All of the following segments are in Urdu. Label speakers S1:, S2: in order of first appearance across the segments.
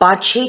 S1: 5-6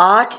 S1: 8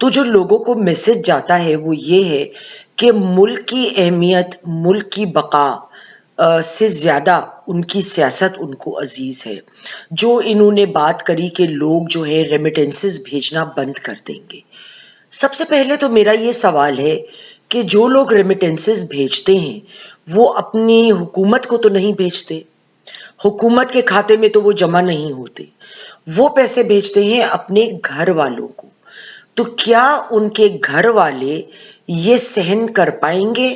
S1: تو جو لوگوں کو میسج جاتا ہے وہ یہ ہے کہ ملک کی اہمیت، ملک کی بقا سے زیادہ ان کی سیاست ان کو عزیز ہے. جو انہوں نے بات کری کہ لوگ جو ہے ریمیٹنسز بھیجنا بند کر دیں گے، سب سے پہلے تو میرا یہ سوال ہے کہ جو لوگ ریمیٹنسز بھیجتے ہیں وہ اپنی حکومت کو تو نہیں بھیجتے، حکومت کے کھاتے میں تو وہ جمع نہیں ہوتے، وہ پیسے بھیجتے ہیں اپنے گھر والوں کو. تو کیا ان کے گھر والے یہ سہن کر پائیں گے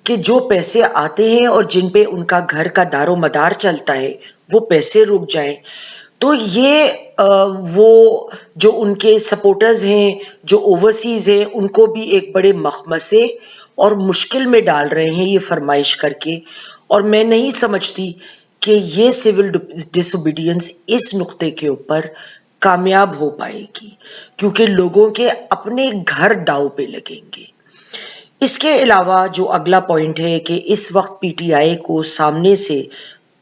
S1: کہ جو پیسے آتے ہیں اور جن پہ ان کا گھر کا دار و مدار چلتا ہے وہ پیسے رک جائیں؟ تو یہ وہ جو ان کے سپورٹرز ہیں جو اوورسیز ہیں ان کو بھی ایک بڑے مخمسے اور مشکل میں ڈال رہے ہیں یہ فرمائش کر کے. اور میں نہیں سمجھتی کہ یہ سول ڈس اوبیڈینس اس نقطے کے اوپر کامیاب ہو پائے گی، کیونکہ لوگوں کے اپنے گھر داؤ پہ لگیں گے. اس کے علاوہ جو اگلا پوائنٹ ہے کہ اس وقت پی ٹی آئی کو سامنے سے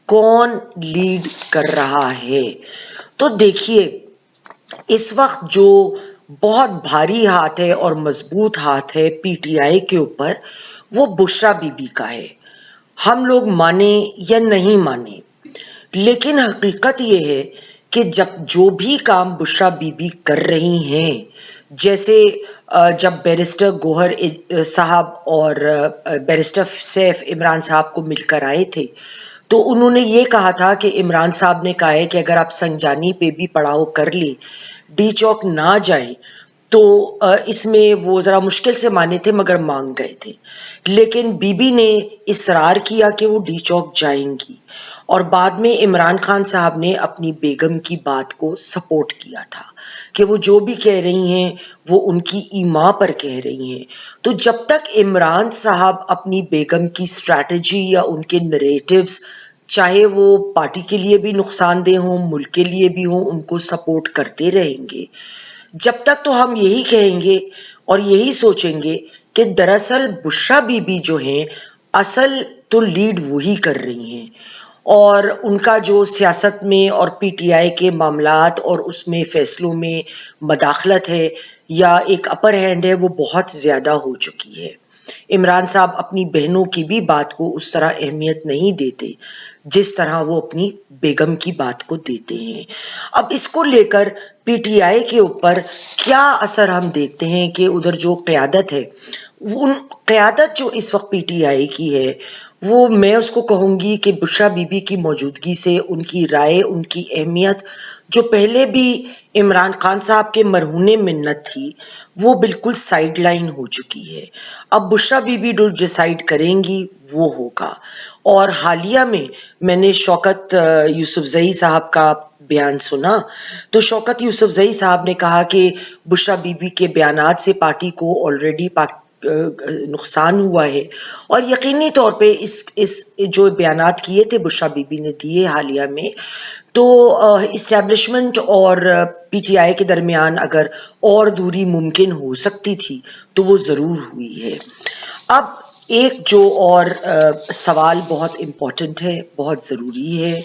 S1: کون لیڈ کر رہا ہے، تو دیکھیے اس وقت جو بہت بھاری ہاتھ ہے اور مضبوط ہاتھ ہے پی ٹی آئی کے اوپر وہ بشرا بی بی کا ہے. ہم لوگ مانیں یا نہیں مانیں، لیکن حقیقت یہ ہے کہ جب جو بھی کام بشرا بی بی کر رہی ہیں، جیسے جب بیرسٹر گوہر صاحب اور بیرسٹر سیف عمران صاحب کو مل کر آئے تھے تو انہوں نے یہ کہا تھا کہ عمران صاحب نے کہا ہے کہ اگر آپ سنجانی پہ بھی پڑاؤ کر لیں، ڈی چوک نہ جائیں، تو اس میں وہ ذرا مشکل سے مانے تھے مگر مانگ گئے تھے. لیکن بی بی نے اصرار کیا کہ وہ ڈی چوک جائیں گی، اور بعد میں عمران خان صاحب نے اپنی بیگم کی بات کو سپورٹ کیا تھا کہ وہ جو بھی کہہ رہی ہیں وہ ان کی ایما پر کہہ رہی ہیں. تو جب تک عمران صاحب اپنی بیگم کی اسٹریٹجی یا ان کے نریٹیوز، چاہے وہ پارٹی کے لیے بھی نقصان دہ ہوں، ملک کے لیے بھی ہوں، ان کو سپورٹ کرتے رہیں گے، جب تک تو ہم یہی کہیں گے اور یہی سوچیں گے کہ دراصل بشرا بی بی جو ہیں اصل تو لیڈ وہی کر رہی ہیں، اور ان کا جو سیاست میں اور پی ٹی آئی کے معاملات اور اس میں فیصلوں میں مداخلت ہے یا ایک اپر ہینڈ ہے وہ بہت زیادہ ہو چکی ہے. عمران صاحب اپنی بہنوں کی بھی بات کو اس طرح اہمیت نہیں دیتے جس طرح وہ اپنی بیگم کی بات کو دیتے ہیں. اب اس کو لے کر پی ٹی آئی کے اوپر کیا اثر ہم دیکھتے ہیں کہ ادھر جو قیادت ہے، ان قیادت جو اس وقت پی ٹی آئی کی ہے وہ میں اس کو کہوں گی کہ بشرا بی بی کی موجودگی سے ان کی رائے، ان کی اہمیت جو پہلے بھی عمران خان صاحب کے مرہون منت تھی وہ بالکل سائیڈ لائن ہو چکی ہے. اب بشرا بی بی جو ڈیسائیڈ کریں گی وہ ہوگا. اور حالیہ میں نے شوکت یوسف زئی صاحب کا بیان سنا تو شوکت یوسف زئی صاحب نے کہا کہ بشرا بی بی کے بیانات سے پارٹی کو آلریڈی نقصان ہوا ہے، اور یقینی طور پہ اس جو بیانات کیے تھے بشرا بی بی نے دیے حالیہ میں، تو اسٹیبلشمنٹ اور پی ٹی آئی کے درمیان اگر اور دوری ممکن ہو سکتی تھی تو وہ ضرور ہوئی ہے. اب ایک جو اور سوال بہت امپورٹنٹ ہے، بہت ضروری ہے،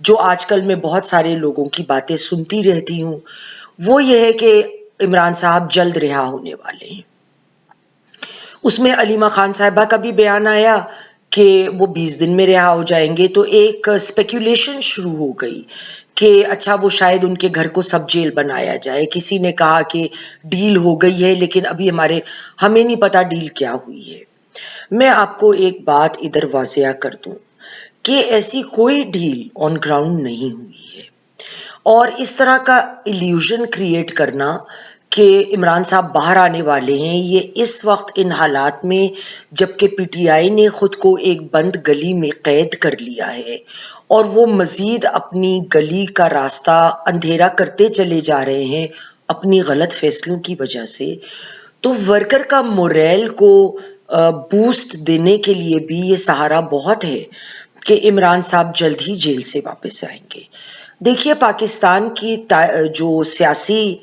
S1: جو آج کل میں بہت سارے لوگوں کی باتیں سنتی رہتی ہوں، وہ یہ ہے کہ عمران صاحب جلد رہا ہونے والے ہیں. اس میں علیمہ خان صاحبہ کا بھی بیان آیا کہ وہ 20 دن میں رہا ہو جائیں گے، تو ایک اسپیکولیشن شروع ہو گئی کہ اچھا وہ شاید ان کے گھر کو سب جیل بنایا جائے. کسی نے کہا کہ ڈیل ہو گئی ہے لیکن ابھی ہمیں نہیں پتا ڈیل کیا ہوئی ہے. میں آپ کو ایک بات ادھر واضح کر دوں کہ ایسی کوئی ڈیل آن گراؤنڈ نہیں ہوئی ہے، اور اس طرح کا ایلیوژن کریٹ کرنا کہ عمران صاحب باہر آنے والے ہیں، یہ اس وقت ان حالات میں جبکہ پی ٹی آئی نے خود کو ایک بند گلی میں قید کر لیا ہے اور وہ مزید اپنی گلی کا راستہ اندھیرا کرتے چلے جا رہے ہیں اپنی غلط فیصلوں کی وجہ سے، تو ورکر کا موریل کو بوسٹ دینے کے لیے بھی یہ سہارا بہت ہے کہ عمران صاحب جلد ہی جیل سے واپس آئیں گے. دیکھیے پاکستان کی جو سیاسی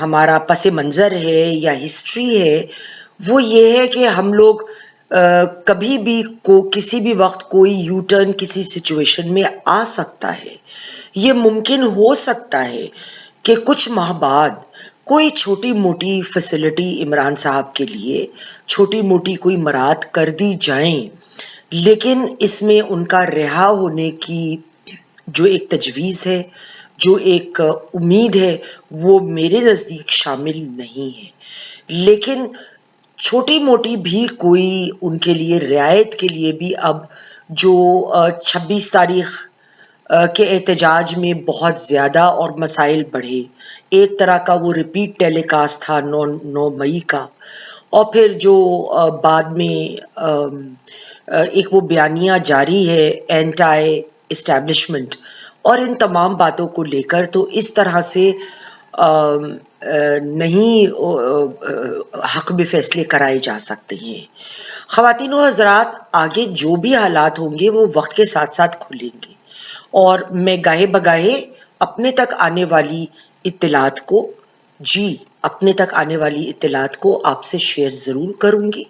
S1: ہمارا پس منظر ہے یا ہسٹری ہے وہ یہ ہے کہ ہم لوگ کبھی بھی کسی بھی وقت کوئی یو ٹرن کسی سچویشن میں آ سکتا ہے. یہ ممکن ہو سکتا ہے کہ کچھ ماہ بعد کوئی چھوٹی موٹی فیسلٹی عمران صاحب کے لیے چھوٹی موٹی کوئی مراعات کر دی جائیں، لیکن اس میں ان کا رہا ہونے کی جو ایک تجویز ہے، جو ایک امید ہے، وہ میرے نزدیک شامل نہیں ہے۔ لیکن چھوٹی موٹی بھی کوئی ان کے لیے رعایت کے لیے بھی اب جو 26 تاریخ کے احتجاج میں بہت زیادہ اور مسائل بڑھے، ایک طرح کا وہ ریپیٹ ٹیلی کاسٹ تھا 9 مئی کا، اور پھر جو بعد میں ایک وہ بیانیہ جاری ہے اینٹائی اسٹیبلشمنٹ اور ان تمام باتوں کو لے کر، تو اس طرح سے نہیں حق میں فیصلے کرائے جا سکتے ہیں۔ خواتین و حضرات، آگے جو بھی حالات ہوں گے وہ وقت کے ساتھ ساتھ کھلیں گے، اور میں گاہے بگاہے اپنے تک آنے والی اطلاعات کو اپنے تک آنے والی اطلاعات کو آپ سے شیئر ضرور کروں گی۔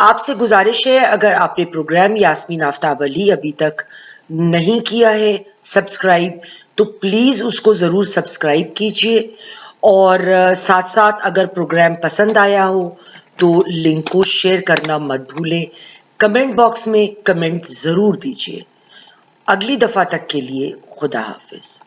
S1: آپ سے گزارش ہے، اگر آپ نے پروگرام یاسمین آفتاب علی ابھی تک نہیں کیا ہے سبسکرائب، تو پلیز اس کو ضرور سبسکرائب کیجئے، اور ساتھ ساتھ اگر پروگرام پسند آیا ہو تو لنک کو شیئر کرنا مت بھولیں۔ کمنٹ باکس میں کمنٹ ضرور دیجئے۔ اگلی دفعہ تک کے لیے خدا حافظ۔